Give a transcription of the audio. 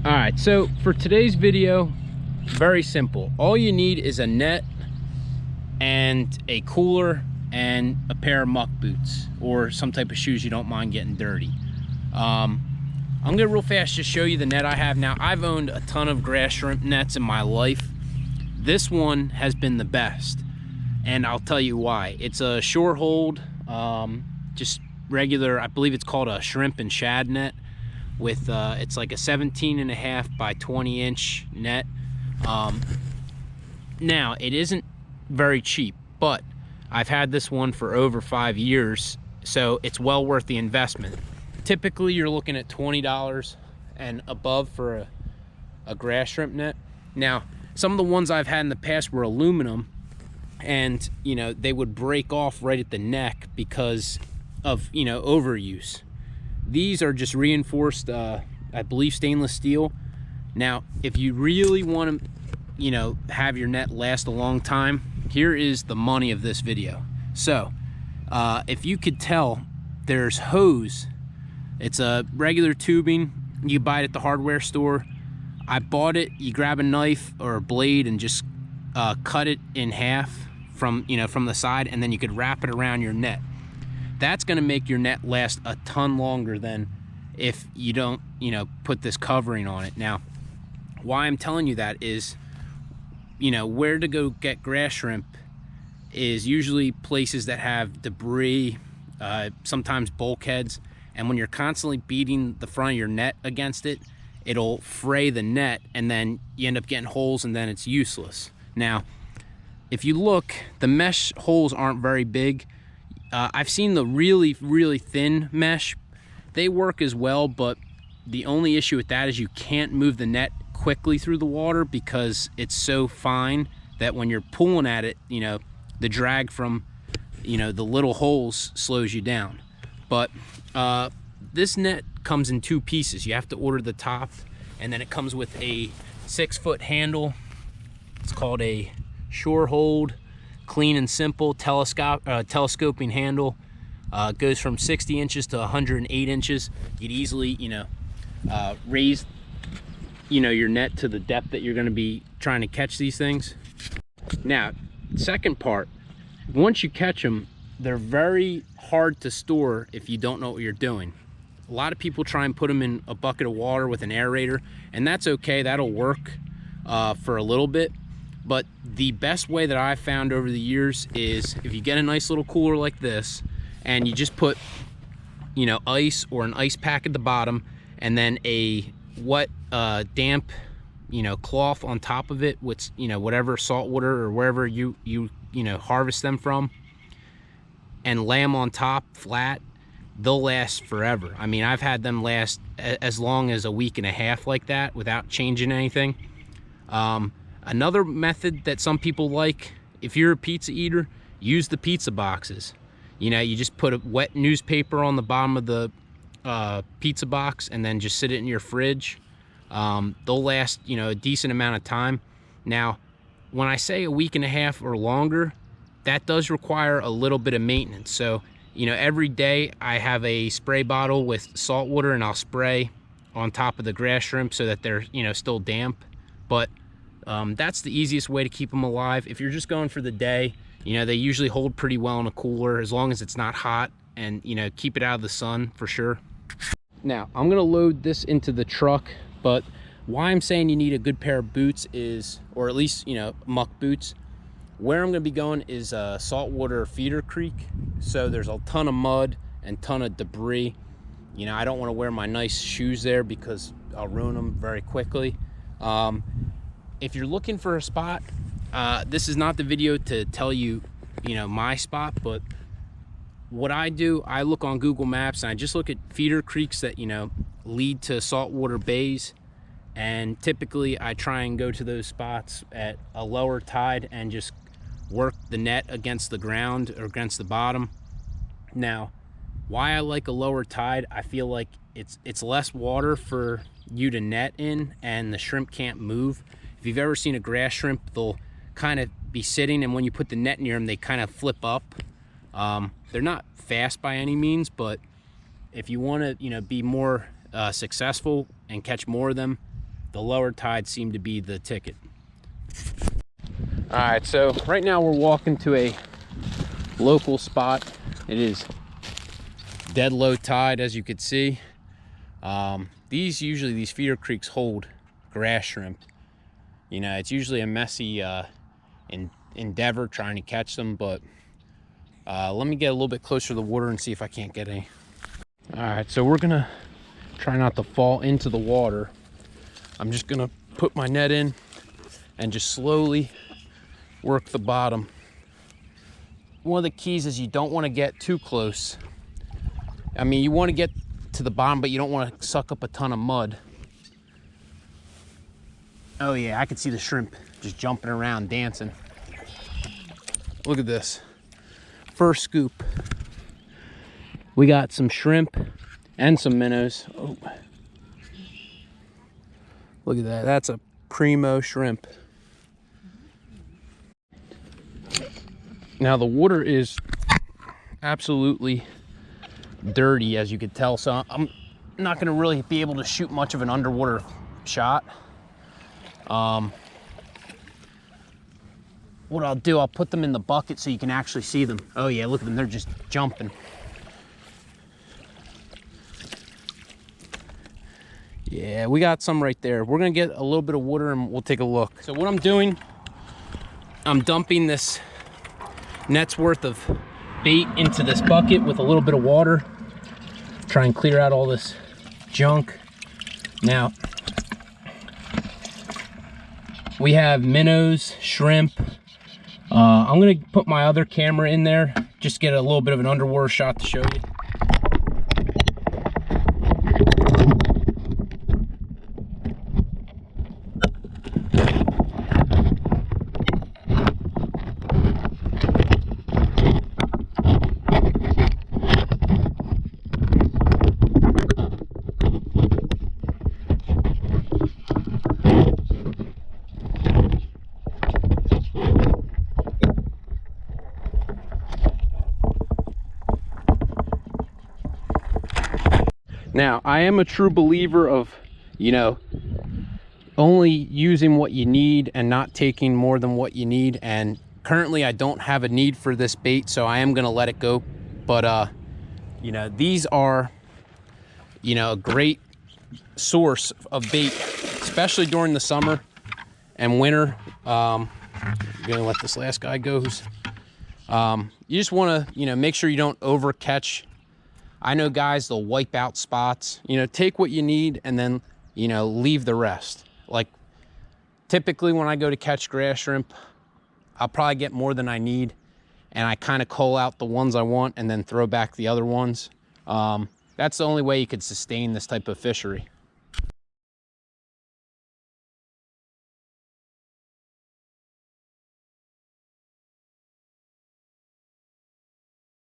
All right, so for today's video, very simple. All you need is a net and a cooler and a pair of muck boots or some type of shoes you don't mind getting dirty. I'm gonna real fast just show you the net I have. Now, I've owned a ton of grass shrimp nets in my life. This one has been the best, and I'll tell you why. It's a Shurhold, just regular, I believe it's called a shrimp and shad net with, it's like a 17.5 by 20 inch net. Now, it isn't very cheap, but I've had this one for over 5 years, so it's well worth the investment. Typically, you're looking at $20 and above for a grass shrimp net. Now, some of the ones I've had in the past were aluminum, and you know, they would break off right at the neck because of, you know, overuse. These are just reinforced, I believe, stainless steel. Now, if you really want to, you know, have your net last a long time, here is the money of this video. So, if you could tell, there's hose. It's a regular tubing. You buy it at the hardware store. I bought it. You grab a knife or a blade and just cut it in half from, you know, from the side, and then you could wrap it around your net. That's going to make your net last a ton longer than if you don't, you know, put this covering on it. Now, why I'm telling you that is, you know, where to go get grass shrimp is usually places that have debris, sometimes bulkheads, and when you're constantly beating the front of your net against it, it'll fray the net, and then you end up getting holes, and then it's useless. Now, if you look, the mesh holes aren't very big. I've seen the really, really thin mesh. They work as well, but the only issue with that is you can't move the net quickly through the water because it's so fine that when you're pulling at it, you know, the drag from, you know, the little holes slows you down. But this net comes in 2 pieces. You have to order the top, and then it comes with a 6-foot handle. It's called a Shurhold Clean and Simple telescoping handle. Goes from 60 inches to 108 inches. You could easily, you know, raise, you know, your net to the depth that you're going to be trying to catch these things. Now, second part, once you catch them, they're very hard to store if you don't know what you're doing. A lot of people try and put them in a bucket of water with an aerator, and that's okay, that'll work for a little bit. But the best way that I've found over the years is if you get a nice little cooler like this, and you just put, you know, ice or an ice pack at the bottom, and then a wet, damp, you know, cloth on top of it with, you know, whatever salt water or wherever you know, harvest them from, and lay them on top flat, they'll last forever. I mean, I've had them last as long as a week and a half like that without changing anything. Another method that some people like, if you're a pizza eater, use the pizza boxes. You know, you just put a wet newspaper on the bottom of the pizza box and then just sit it in your fridge. They'll last, you know, a decent amount of time. Now, when I say a week and a half or longer, that does require a little bit of maintenance. So, you know, every day I have a spray bottle with salt water, and I'll spray on top of the grass shrimp so that they're, you know, still damp. But that's the easiest way to keep them alive. If you're just going for the day, you know, they usually hold pretty well in a cooler as long as it's not hot, and, you know, keep it out of the sun for sure. Now, I'm gonna load this into the truck, but why I'm saying you need a good pair of boots is, or at least, you know, muck boots. Where I'm gonna be going is a saltwater feeder creek, so there's a ton of mud and ton of debris. You know, I don't wanna wear my nice shoes there because I'll ruin them very quickly. If you're looking for a spot, this is not the video to tell you, you know, my spot, but what I do, I look on Google Maps and I just look at feeder creeks that, you know, lead to saltwater bays, and typically I try and go to those spots at a lower tide and just work the net against the ground or against the bottom. Now, why I like a lower tide, I feel like it's less water for you to net in, and the shrimp can't move. If you've ever seen a grass shrimp, they'll kind of be sitting, and when you put the net near them, they kind of flip up. They're not fast by any means, but if you want to, you know, be more successful and catch more of them, the lower tides seem to be the ticket. All right, so right now we're walking to a local spot. It is dead low tide, as you could see. These feeder creeks hold grass shrimp. You know, it's usually a messy endeavor trying to catch them, but let me get a little bit closer to the water and see if I can't get any. All right, so we're gonna try not to fall into the water. I'm just gonna put my net in and just slowly work the bottom. One of the keys is you don't want to get too close. I mean, you want to get to the bottom, but you don't want to suck up a ton of mud. Oh yeah, I can see the shrimp just jumping around, dancing. Look at this. First scoop. We got some shrimp and some minnows. Oh. Look at that. That's a primo shrimp. Now the water is absolutely dirty, as you could tell, so I'm not going to really be able to shoot much of an underwater shot. What I'll do, I'll put them in the bucket so you can actually see them. Oh yeah, look at them, they're just jumping. Yeah, we got some right there. We're gonna get a little bit of water and we'll take a look. So what I'm doing, I'm dumping this net's worth of bait into this bucket with a little bit of water. Try and clear out all this junk. Now, we have minnows, shrimp. I'm gonna put my other camera in there, just get a little bit of an underwater shot to show you. Now, I am a true believer of, you know, only using what you need and not taking more than what you need. And currently I don't have a need for this bait, so I am going to let it go. But, you know, these are, you know, a great source of bait, especially during the summer and winter. I'm going to let this last guy go. You just want to, you know, make sure you don't over catch. I know guys, they'll wipe out spots. You know, take what you need and then, you know, leave the rest. Like, typically when I go to catch grass shrimp, I'll probably get more than I need, and I kind of cull out the ones I want and then throw back the other ones. That's the only way you could sustain this type of fishery.